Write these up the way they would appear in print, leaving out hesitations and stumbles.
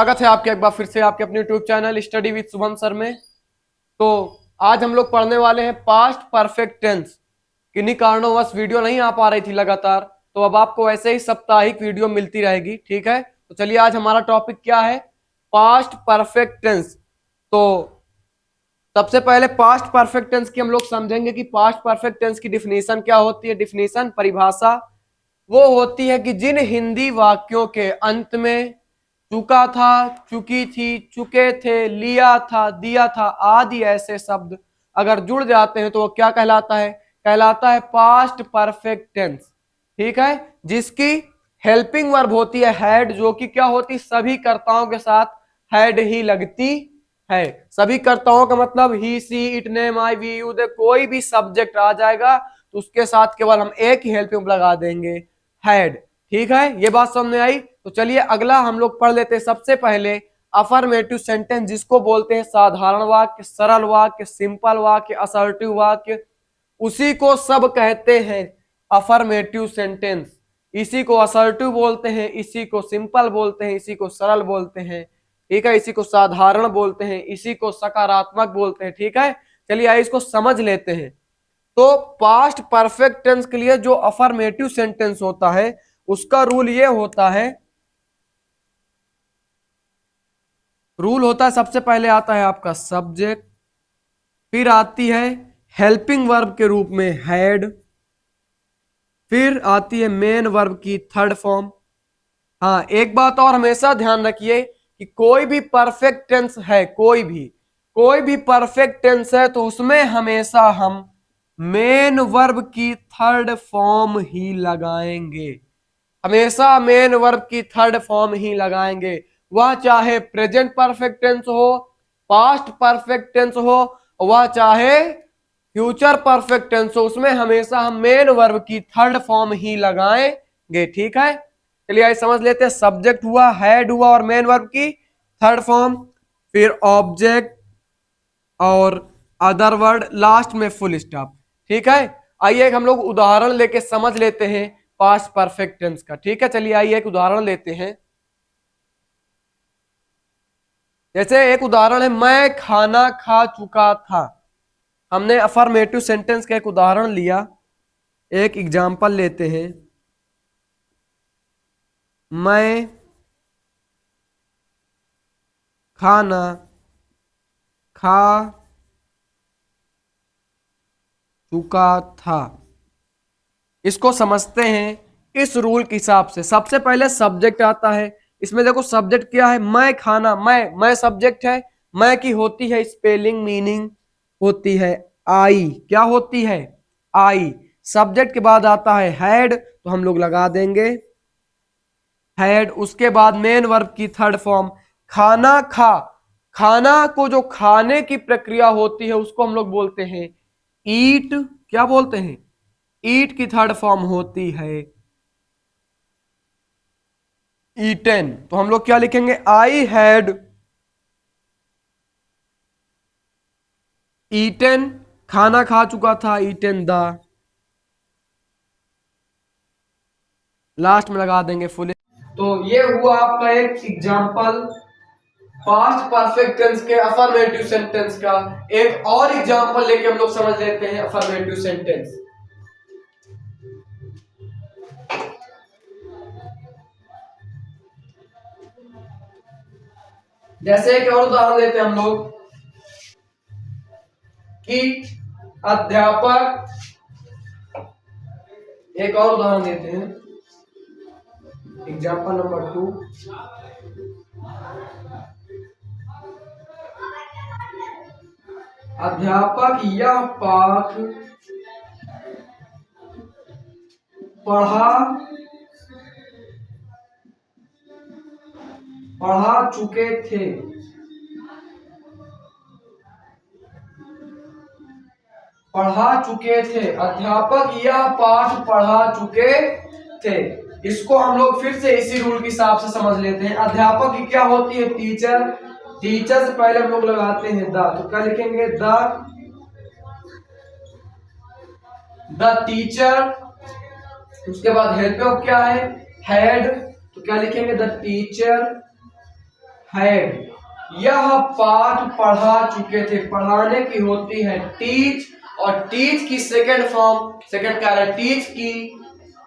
स्वागत है आपके एक बार फिर से आपके अपने YouTube channel study with Shubham sir में। तो आज हम लोग पढ़ने वाले हैं पास्ट परफेक्ट टेंस। किन्हीं कारणोंवश वीडियो नहीं आ पा रही थी लगातार, तो अब आपको ऐसे ही साप्ताहिक वीडियो मिलती रहेगी। ठीक है, तो चलिए आज हमारा टॉपिक क्या है, पास्ट परफेक्ट टेंस। तो सबसे पहले पास्ट परफेक्ट टेंस की हम लोग समझेंगे कि पास्ट परफेक्ट टेंस की डिफिनीशन क्या होती है। डिफिनीशन, परिभाषा वो होती है कि जिन हिंदी वाक्यों के अंत में चुका था, चुकी थी, चुके थे, लिया था, दिया था आदि ऐसे शब्द अगर जुड़ जाते हैं तो वो क्या कहलाता है, कहलाता है पास्ट परफेक्ट टेंस। ठीक है, जिसकी हेल्पिंग वर्ब होती है हैड, जो कि क्या होती है, सभी कर्ताओं के साथ हैड ही लगती है। सभी कर्ताओं का मतलब he, she, it, name, I, we, you, they, कोई भी सब्जेक्ट आ जाएगा तो उसके साथ केवल हम एक ही हेल्पिंग लगा देंगे, हैड। ठीक है, ये बात समझ में आई। तो चलिए अगला हम लोग पढ़ लेते हैं। सबसे पहले अफर्मेटिव सेंटेंस, जिसको बोलते हैं साधारण वाक्य, सरल वाक्य, सिंपल वाक्य, असर्टिव वाक्य, उसी को सब कहते हैं अफर्मेटिव सेंटेंस। इसी को असर्टिव बोलते हैं, इसी को सिंपल बोलते हैं, इसी को सरल बोलते हैं। ठीक है, इसी को साधारण बोलते हैं, इसी को सकारात्मक बोलते हैं। ठीक है, चलिए आइए इसको समझ लेते हैं। तो पास्ट परफेक्ट टेंस के लिए जो अफर्मेटिव सेंटेंस होता है उसका रूल ये होता है, रूल होता है सबसे पहले आता है आपका सब्जेक्ट, फिर आती है हेल्पिंग वर्ब के रूप में हैड, फिर आती है मेन वर्ब की थर्ड फॉर्म। हाँ, एक बात और हमेशा ध्यान रखिए कि कोई भी परफेक्ट टेंस है, कोई भी परफेक्ट टेंस है तो उसमें हमेशा हम मेन वर्ब की थर्ड फॉर्म ही लगाएंगे। हमेशा मेन वर्ब की थर्ड फॉर्म ही लगाएंगे। वह चाहे प्रेजेंट परफेक्ट टेंस हो, पास्ट परफेक्ट टेंस हो, वह चाहे फ्यूचर परफेक्ट टेंस हो, उसमें हमेशा हम मेन वर्ब की थर्ड फॉर्म ही लगाएंगे। ठीक है, चलिए आइए समझ लेते हैं। सब्जेक्ट हुआ, हैड हुआ और मेन वर्ब की थर्ड फॉर्म, फिर ऑब्जेक्ट और अदर वर्ड, लास्ट में फुल स्टॉप। ठीक है, आइए एक हम लोग उदाहरण लेके समझ लेते हैं पास्ट परफेक्ट टेंस का। ठीक है, चलिए आइए एक उदाहरण लेते हैं। जैसे एक उदाहरण है, मैं खाना खा चुका था। हमने अफर्मेटिव सेंटेंस का एक उदाहरण लिया, एक एग्जाम्पल लेते हैं। मैं खाना खा चुका था। इसको समझते हैं इस रूल के हिसाब से। सबसे पहले सब्जेक्ट आता है। इसमें देखो सब्जेक्ट क्या है, मैं खाना, मैं सब्जेक्ट है। मैं की होती है स्पेलिंग, मीनिंग होती है आई। क्या होती है, आई। सब्जेक्ट के बाद आता है हैड, तो हम लोग लगा देंगे हैड। उसके बाद मेन वर्ब की थर्ड फॉर्म खाना खा। खाना को जो खाने की प्रक्रिया होती है उसको हम लोग बोलते हैं ईट। क्या बोलते हैं, ईट की थर्ड फॉर्म होती है ईटेन। तो हम लोग क्या लिखेंगे, आई हैड ईटेन, खाना खा चुका था, ईटेन द, लास्ट में लगा देंगे फुल। तो ये हुआ आपका एक एग्जांपल पास्ट परफेक्ट टेंस के अफर्मेटिव सेंटेंस का। एक और एग्जांपल लेके हम लोग समझ लेते हैं अफर्मेटिव सेंटेंस। जैसे एक और उदाहरण लेते हैं हम लोग कि अध्यापक, एक और उदाहरण देते हैं, एग्जाम्पल नंबर 2। अध्यापक यह पाठ पढ़ा चुके थे। अध्यापक यह पाठ पढ़ा चुके थे। इसको हम लोग फिर से इसी रूल के हिसाब से समझ लेते हैं। अध्यापक की क्या होती है, टीचर। टीचर से पहले हम लोग लगाते हैं द, तो क्या लिखेंगे, द टीचर। उसके बाद हेल्प क्या है, हैड, तो क्या लिखेंगे, द टीचर हैड, यह पाठ पढ़ा चुके थे, पढ़ाने की होती है टीच, और टीच की सेकंड फॉर्म, सेकंड क्या है टीच की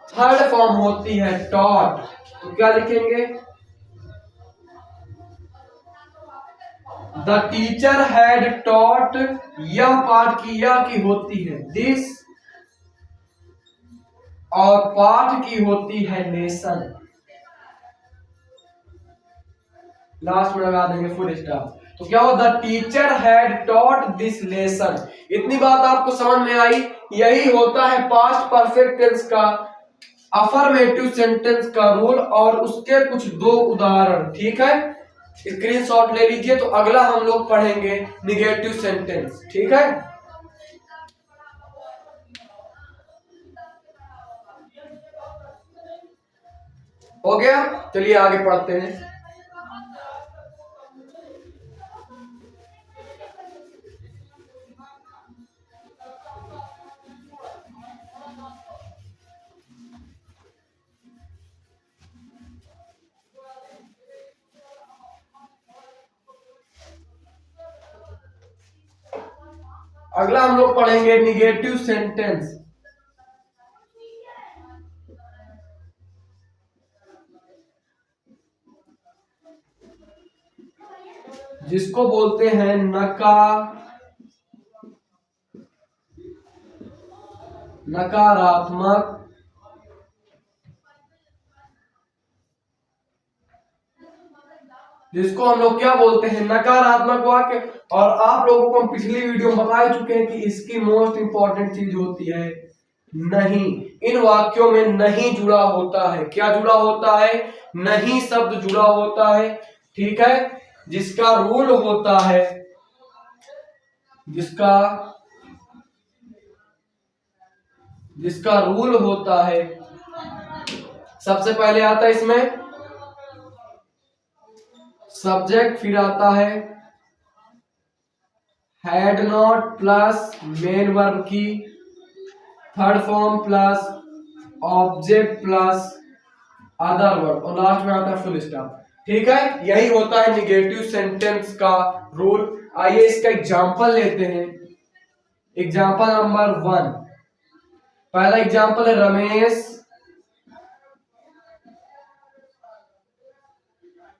थर्ड फॉर्म होती है टॉट। तो क्या लिखेंगे, द टीचर हैड टॉट, यह पाठ की, यह की होती है दिस, और पाठ की होती है लेसन। लास्ट में लगा देंगे फुल स्टॉप। तो क्या हो, the teacher had taught this lesson. इतनी बात आपको समझ में आई। यही होता है पास्ट परफेक्ट टेंस का अफर्मेटिव सेंटेंस का रूल और उसके कुछ दो उदाहरण। ठीक है, स्क्रीनशॉट ले लीजिए। तो अगला हम लोग पढ़ेंगे निगेटिव सेंटेंस। ठीक है, हो गया। चलिए आगे पढ़ते हैं। अगला हम लोग पढ़ेंगे निगेटिव सेंटेंस, जिसको बोलते हैं नकारात्मक जिसको हम लोग क्या बोलते हैं, नकारात्मक वाक्य। और आप लोगों को हम पिछली वीडियो में बता चुके हैं कि इसकी मोस्ट इंपॉर्टेंट चीज होती है नहीं। इन वाक्यों में नहीं जुड़ा होता है। क्या जुड़ा होता है, नहीं शब्द जुड़ा होता है। ठीक है, जिसका रूल होता है, जिसका रूल होता है, सबसे पहले आता है इसमें सब्जेक्ट, फिर आता है had not plus main verb की third form plus object plus other verb, और लास्ट में आता है फुल स्टॉप। ठीक है, यही होता है निगेटिव सेंटेंस का रूल। आइए इसका एग्जांपल लेते हैं। एग्जांपल नंबर 1, पहला एग्जांपल है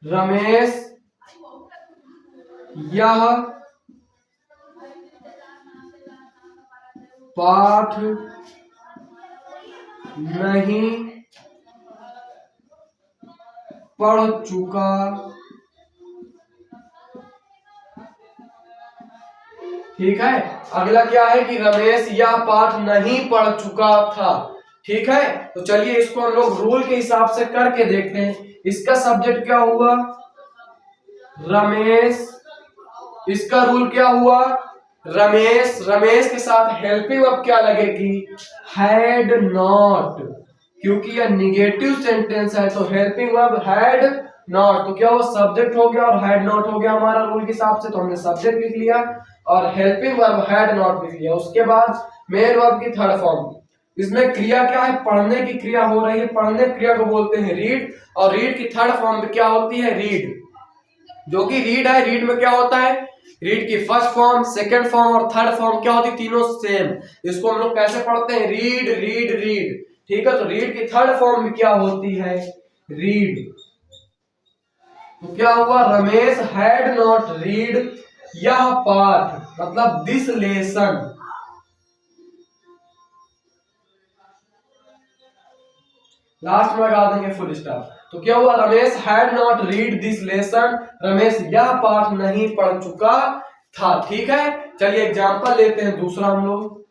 रमेश यह पाठ नहीं पढ़ चुका ठीक है, अगला क्या है कि रमेश यह पाठ नहीं पढ़ चुका था। ठीक है, तो चलिए इसको हम लोग रूल के हिसाब से करके देखते हैं। इसका सब्जेक्ट क्या हुआ, रमेश। इसका रूल क्या हुआ, रमेश। रमेश के साथ हेल्पिंग वर्ब क्या लगेगी, हैड नॉट, क्योंकि यह निगेटिव सेंटेंस है तो हेल्पिंग वर्ब हैड नॉट। तो क्या वो सब्जेक्ट हो गया और हैड नॉट हो गया हमारा रूल के हिसाब से। तो हमने सब्जेक्ट लिख लिया और हेल्पिंग वर्ब हैड नॉट लिख लिया। उसके बाद मेन वर्ब की थर्ड फॉर्म। इसमें क्रिया क्या है, पढ़ने की क्रिया हो रही है। पढ़ने क्रिया को बोलते हैं रीड, और रीड की थर्ड फॉर्म क्या होती है, रीड, जो कि रीड है। रीड में क्या होता है, रीड की फर्स्ट फॉर्म, सेकंड फॉर्म और थर्ड फॉर्म क्या होती है, तीनों सेम। इसको हम लोग कैसे पढ़ते हैं, रीड रीड रीड। ठीक है, तो रीड की थर्ड फॉर्म में क्या होती है, रीड। तो क्या हुआ, रमेश हैड नॉट रीड यह पाठ, मतलब दिस लेसन। लास्ट में लगा देंगे फुल स्टॉप। तो क्या हुआ, Ramesh had not read this lesson, Ramesh यह पाठ नहीं पढ़ चुका था। ठीक है, चलिए एग्जांपल लेते हैं दूसरा हम लोग।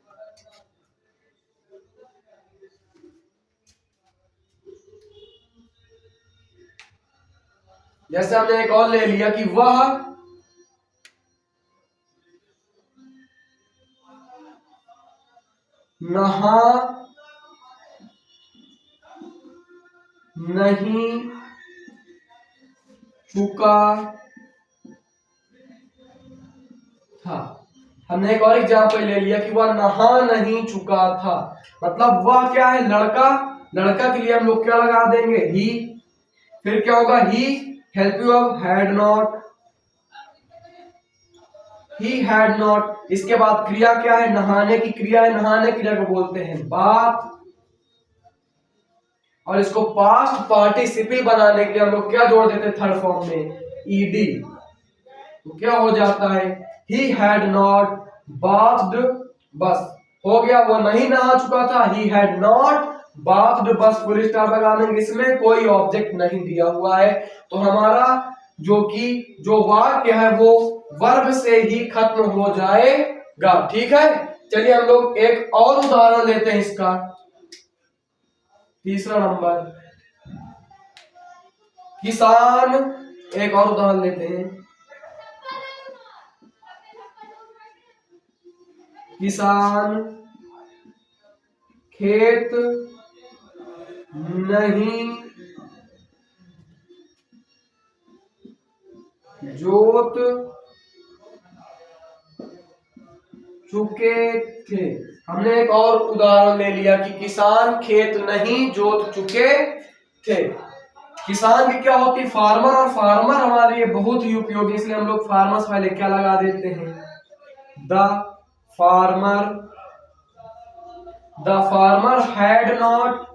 जैसे हमने एक और ले लिया कि वह नहा नहीं चुका था। हमने एक और एग्जाम्पल ले लिया कि वह नहा नहीं चुका था, मतलब वह क्या है, लड़का। लड़का के लिए हम लोग क्या लगा देंगे, ही। फिर क्या होगा, ही हेल्प यू अब had not, he had not. इसके बाद क्रिया क्या है, नहाने की क्रिया है, नहाने क्रिया को बोलते हैं बाथ। और इसको पास्ट पार्टिसिपल बनाने के लिए हम लोग क्या जोड़ देते हैं थर्ड फॉर्म में, ईडी। तो क्या हो जाता है, ही हैड नॉट बाथ्ड बस, हो गया, वो नहीं नहा चुका था, ही हैड नॉट बाथ्ड बस, फुल स्टॉप लगा देंगे। इसमें कोई ऑब्जेक्ट नहीं दिया हुआ है, तो हमारा जो वाक्य है वो वर्ब से ही खत्म हो जाएगा। ठीक है, चलिए हम लोग एक और उदाहरण लेते हैं इसका, तीसरा नंबर, किसान। एक और उदाहरण लेते हैं, किसान खेत नहीं जोत चुके थे। हमने एक और उदाहरण ले लिया कि किसान खेत नहीं जोत चुके थे। किसान की क्या होती है, फार्मर, और फार्मर हमारे लिए बहुत ही उपयोगी, इसलिए हम लोग फार्मर्स पहले क्या लगा देते हैं, the farmer. The farmer had not,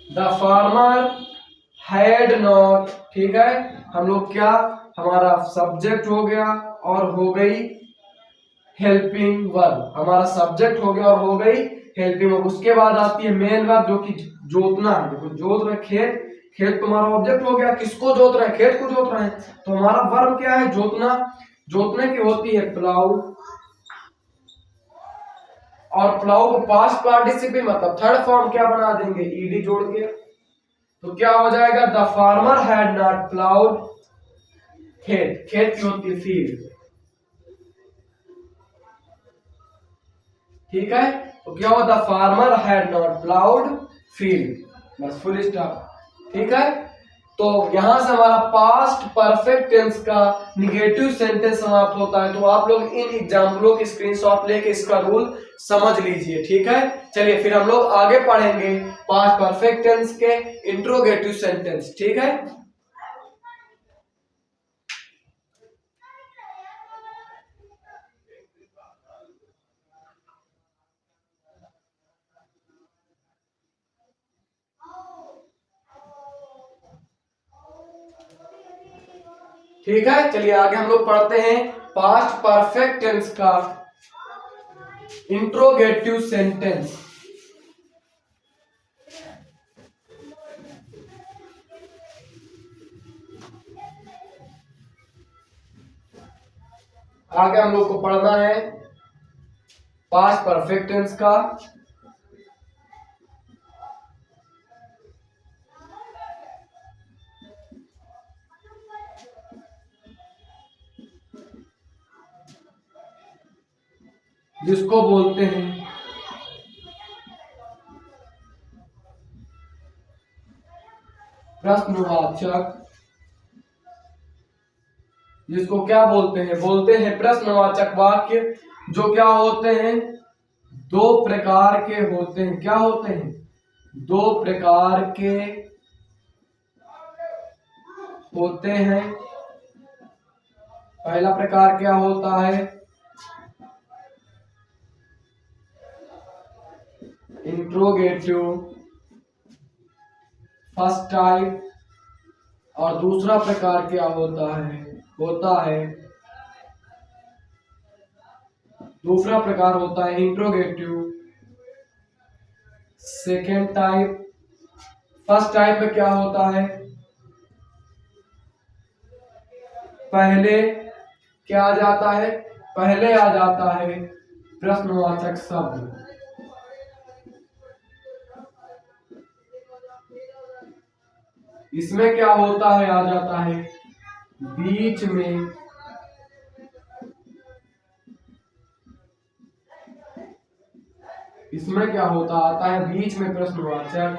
the farmer had not. ठीक है, हम लोग क्या, हमारा सब्जेक्ट हो गया और हो गई हेल्पिंग वर्ब, हमारा सब्जेक्ट हो गया और हो गई हेल्पिंग वर्ब। उसके बाद आती है मेन वर्ब जो कि जोतना है। देखो जोत रहे खेत, खेत तुम्हारा ऑब्जेक्ट हो गया, किसको जोत रहे, खेत को जोत रहे हैं, तो हमारा वर्ब क्या है, जोतना। जोतने की होती है प्लाउ, और प्लाउ को पास्ट पार्टिसिपल मतलब थर्ड फॉर्म क्या बना देंगे, ईडी जोड़ के। तो क्या हो जाएगा, the farmer had not ploughed, खेत, खेत की होती है फील्ड। ठीक है, तो क्या हुआ, the farmer had not ploughed field, बस फुल स्टॉप। ठीक है, तो यहां से हमारा पास्ट परफेक्ट टेंस का निगेटिव सेंटेंस समाप्त होता है। तो आप लोग इन एग्जाम्पलों की स्क्रीनशॉट लेके इसका रूल समझ लीजिए। ठीक है, चलिए फिर हम लोग आगे पढ़ेंगे पास्ट परफेक्ट टेंस के इंट्रोगेटिव सेंटेंस। ठीक है, ठीक है, चलिए आगे हम लोग पढ़ते हैं पास्ट परफेक्ट टेंस का इंट्रोगेटिव सेंटेंस। आगे हम लोग को पढ़ना है पास्ट परफेक्ट टेंस का जिसको बोलते हैं प्रश्नवाचक, जिसको क्या बोलते हैं, बोलते हैं प्रश्नवाचक वाक्य, जो क्या होते हैं, दो प्रकार के होते हैं। क्या होते हैं, दो प्रकार के होते हैं। पहला प्रकार क्या होता है, इंट्रोगेटिव फर्स्ट टाइप, और दूसरा प्रकार क्या होता है, दूसरा प्रकार होता है interrogative second type. First type में क्या होता है, पहले क्या आ जाता है, पहले आ जाता है प्रश्नवाचक शब्द, इसमें क्या होता है, आ जाता है बीच में इसमें क्या होता आता है बीच में प्रश्नवाचक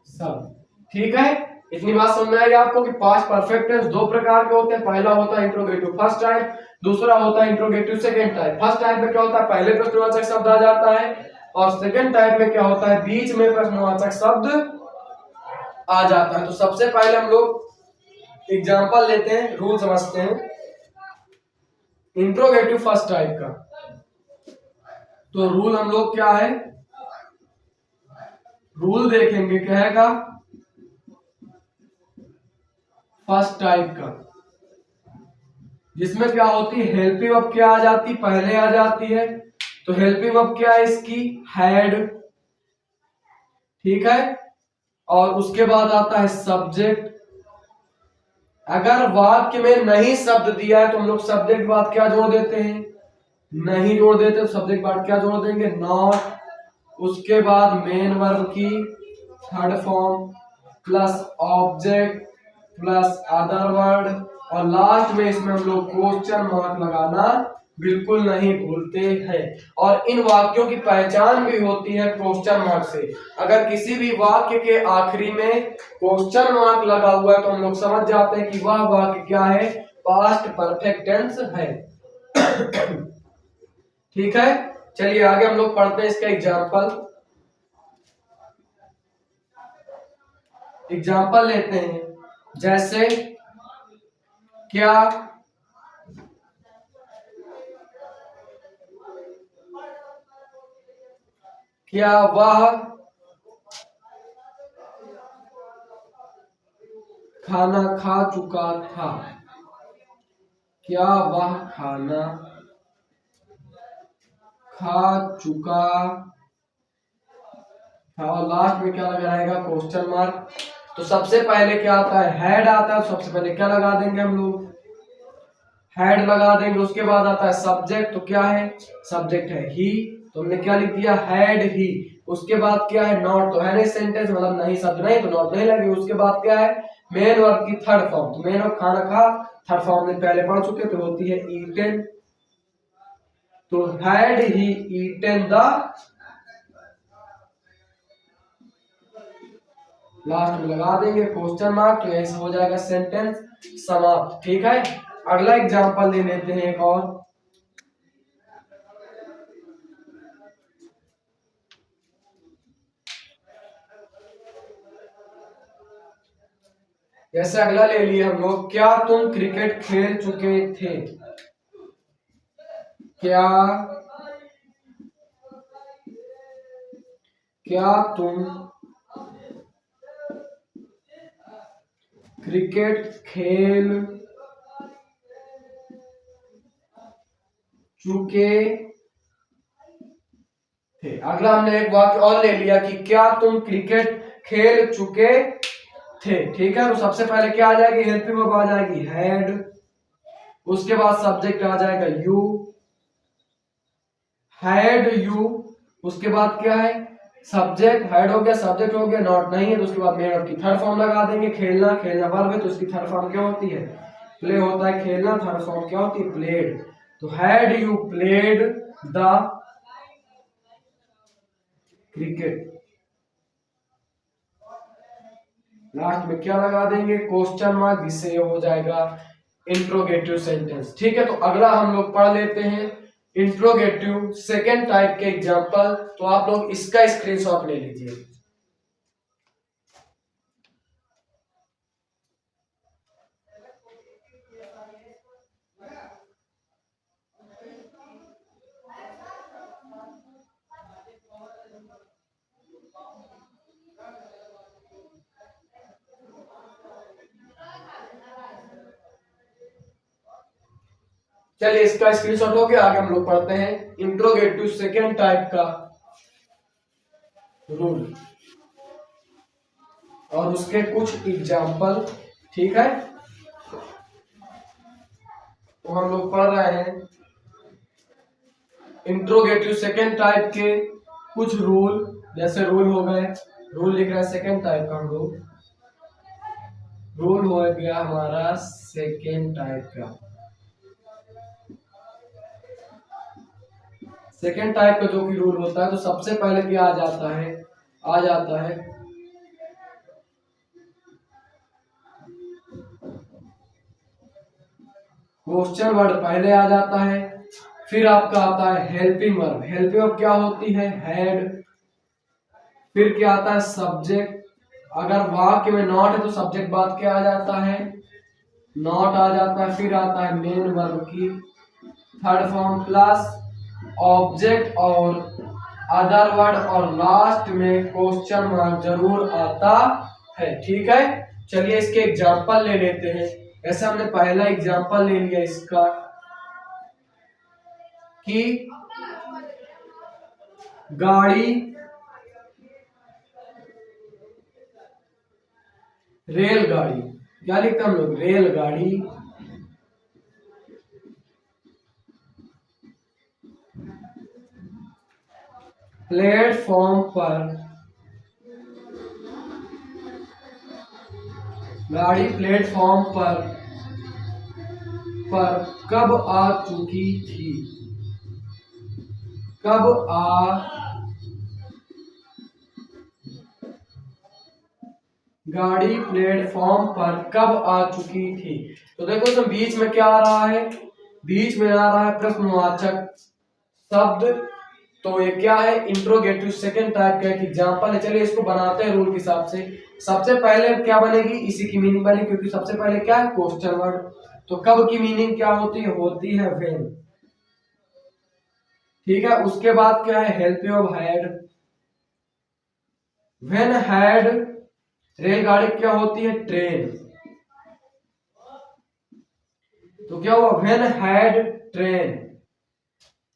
शब्द। ठीक है, इतनी बात समझ में आई आपको कि पास्ट परफेक्ट टेंस दो प्रकार के होते हैं। पहला होता है इंट्रोगेटिव फर्स्ट टाइप, दूसरा होता है interrogative second type. First type में क्या होता है, पहले प्रश्नवाचक शब्द आ जाता है, और सेकेंड टाइप में क्या होता है, बीच में प्रश्नवाचक शब्द आ जाता है। तो सबसे पहले हम लोग एग्जांपल लेते हैं, रूल समझते हैं इंट्रोगेटिव फर्स्ट टाइप का। तो रूल हम लोग क्या है, रूल देखेंगे क्या है का फर्स्ट टाइप का, जिसमें क्या होती है हेल्पिंग वर्ब क्या आ जाती पहले आ जाती है। तो हेल्पिंग वर्ब क्या है इसकी, हैड, ठीक है। और उसके बाद आता है सब्जेक्ट। अगर वाक्य में नहीं शब्द दिया है तो हम लोग सब्जेक्ट बाद क्या जोड़ देते हैं, नहीं जोड़ देते तो सब्जेक्ट बाद क्या जोड़ देंगे, नॉट। उसके बाद मेन वर्ब की third form plus object plus other word, और लास्ट में इसमें हम लोग क्वेश्चन मार्क लगाना बिल्कुल नहीं भूलते हैं। और इन वाक्यों की पहचान भी होती है क्वेश्चन मार्क से। अगर किसी भी वाक्य के आखिरी में क्वेश्चन मार्क लगा हुआ है तो हम लोग समझ जाते हैं कि वह वाक्य क्या है, पास्ट परफेक्ट टेंस है। ठीक है, चलिए आगे हम लोग पढ़ते हैं इसका एग्जाम्पल लेते हैं। जैसे क्या वह खाना खा चुका था, क्या वह खाना खा चुका था, और लास्ट में क्या लगा रहेगा, क्वेश्चन मार्क। तो सबसे पहले क्या आता है, हैड आता है। तो सबसे पहले क्या लगा देंगे हम लोग, हैड लगा देंगे। उसके बाद आता है सब्जेक्ट, तो क्या है, सब्जेक्ट है ही, तो हमने क्या लिख दिया, हैड ही। उसके बाद क्या है, नॉट, तो है नहीं सेंटेंस मतलब नहीं शब्द नहीं, तो नॉट नहीं लगी। उसके बाद क्या है, मेन वर्ब की थर्ड फॉर्म, तो मेन वर्ब खाना खा, थर्ड फॉर्म में पहले पढ़ चुके तो होती है ईटन। तो हैड ही ईटन द, लास्ट में लगा देंगे क्वेश्चन मार्क, तो ऐसे हो जाएगा सेंटेंस समाप्त। ठीक है, अगला एग्जांपल ले लेते हैं एक और। जैसे अगला ले लिए हम लोग, क्या तुम क्रिकेट खेल चुके थे, क्या तुम क्रिकेट खेल चुके थे। अगला हमने एक वाक्य और ले लिया कि क्या तुम क्रिकेट खेल चुके थे, ठीक है। तो सबसे पहले क्या आ जाएगी, हेल्पिंग वर्ब आ जाएगी हैड। उसके बाद सब्जेक्ट आ जाएगा यू, हैड यू। उसके बाद क्या है, सब्जेक्ट, हैड हो गया, सब्जेक्ट हो गया, नॉट नहीं है, तो उसके बाद मेन वर्ब की थर्ड फॉर्म लगा देंगे। खेलना, खेलना वर्ब है तो उसकी थर्ड फॉर्म क्या होती है, प्ले होता है। खेलना थर्ड फॉर्म क्या होती है, प्लेड। तो had you played the cricket, last में क्या लगा देंगे, क्वेश्चन मार्क, जिससे ये हो जाएगा इंट्रोगेटिव सेंटेंस। ठीक है, तो अगला हम लोग पढ़ लेते हैं इंट्रोगेटिव सेकेंड टाइप के एग्जांपल। तो आप लोग इसका स्क्रीनशॉट ले लीजिए। चलिए इसका स्क्रीनशॉट हो गया, आगे हम लोग पढ़ते हैं इंट्रोगेटिव सेकेंड टाइप का रूल और उसके कुछ एग्जांपल। ठीक है, तो हम लोग पढ़ रहे हैं इंट्रोगेटिव सेकेंड टाइप के कुछ रूल। जैसे रूल हो गए, रूल लिख रहे हैं सेकेंड टाइप का हम लोग, रूल हो गया हमारा सेकेंड टाइप का। सेकेंड टाइप का जो भी रूल होता है, तो सबसे पहले क्या आ जाता है, क्वेश्चन वर्ड पहले आ जाता है। फिर आपका आता है हेल्पिंग वर्ब, हेल्पिंग वर्ब क्या होती है, हैड। फिर क्या आता है, सब्जेक्ट अगर वाक्य में नॉट है तो सब्जेक्ट बाद क्या आ जाता है, नॉट आ जाता है, फिर आता है मेन वर्ब की थर्ड फॉर्म प्लस ऑब्जेक्ट और अदर वर्ड और लास्ट में क्वेश्चन मार्क जरूर आता है। ठीक है, चलिए इसके एग्जांपल ले लेते हैं। ऐसा हमने पहला एग्जांपल ले लिया इसका कि गाड़ी रेलगाड़ी, क्या लिखते हम लोग, रेलगाड़ी प्लेटफॉर्म पर, गाड़ी प्लेटफॉर्म पर कब आ चुकी थी, कब गाड़ी प्लेटफॉर्म पर कब आ चुकी थी। तो देखो इसमें बीच में क्या आ रहा है, बीच में आ रहा है प्रश्नवाचक शब्द। तो ये क्या है, इंट्रोगेटिव सेकंड टाइप का एक एग्जांपल है। चलिए इसको बनाते हैं रूल के हिसाब से। सबसे पहले क्या बनेगी, इसी की मीनिंग बनेगी, क्योंकि सबसे पहले क्या है, क्वेश्चन वर्ड। तो कब की मीनिंग क्या होती है, होती है व्हेन। ठीक है, उसके बाद क्या है, help of had, when had रेलगाड़ी क्या होती है, ट्रेन। तो क्या हुआ, व्हेन हैड ट्रेन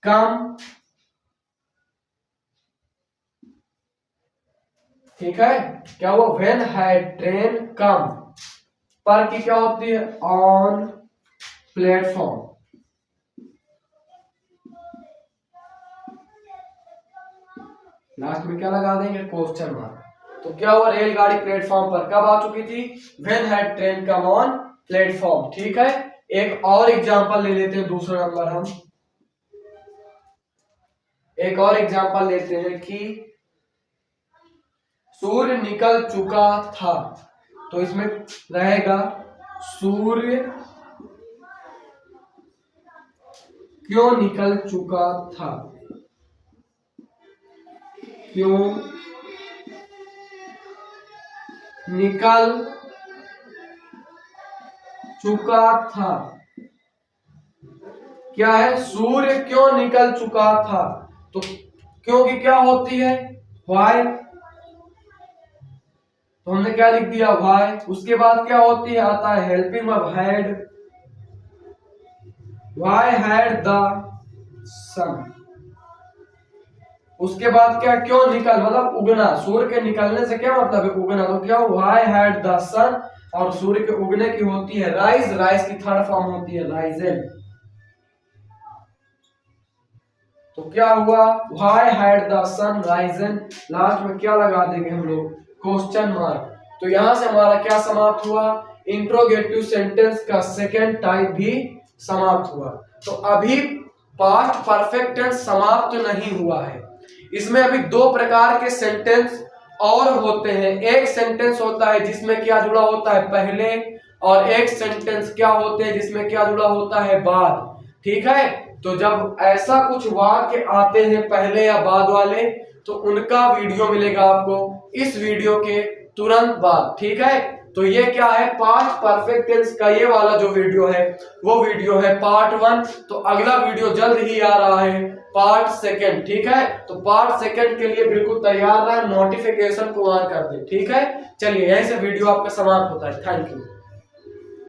कम। ठीक है, क्या हुआ, व्हेन हैड ट्रेन कम, पर की क्या होती है, ऑन प्लेटफॉर्म। लास्ट में क्या लगा देंगे, क्वेश्चन मार्क। तो क्या हुआ, रेलगाड़ी प्लेटफॉर्म पर कब आ चुकी थी, when had train come on platform. ठीक है, एक और एग्जांपल ले लेते हैं, दूसरा नंबर हम एक और एग्जांपल लेते हैं कि सूर्य निकल चुका था। तो इसमें रहेगा सूर्य क्यों निकल चुका था, क्यों निकल चुका था। क्या है, सूर्य क्यों निकल चुका था। तो क्योंकि क्या होती है, व्हाई। तो हमने क्या लिख दिया, व्हाई। उसके बाद क्या होती है, आता है helping verb had, why had the sun. उसके बाद क्या, क्यों निकल, मतलब उगना। सूर्य के निकलने से क्या मतलब है, उगना। तो क्या, व्हाई हैड द सन, और सूर्य के उगने की होती है राइज, राइज की थर्ड फॉर्म होती है राइजन। तो क्या हुआ, why had the sun risen, last में क्या लगा देंगे हम लोग, क्वेश्चन मार्क। तो यहां से हमारा क्या समाप्त हुआ, इंट्रोगेटिव सेंटेंस का सेकेंड टाइप भी समाप्त हुआ। तो अभी पास्ट परफेक्ट टेंस समाप्त नहीं हुआ है, इसमें अभी दो प्रकार के सेंटेंस और होते हैं। एक सेंटेंस होता है जिसमें क्या जुड़ा होता है, पहले, और एक सेंटेंस क्या होते हैं जिसमें क्या जुड़ा होता है, बाद। ठीक है, तो जब ऐसा कुछ वाक्य आते हैं पहले या बाद वाले, तो उनका वीडियो मिलेगा आपको इस वीडियो के तुरंत बाद। ठीक है, तो ये क्या है, पास्ट परफेक्ट टेंस का ये वाला जो वीडियो है वो वीडियो है पार्ट 1। तो अगला वीडियो जल्द ही आ रहा है पार्ट 2। ठीक है, तो पार्ट 2 के लिए बिल्कुल तैयार रहे, नोटिफिकेशन को ऑन कर दे। ठीक है, चलिए यहीं से वीडियो आपका समाप्त होता है। Thank you.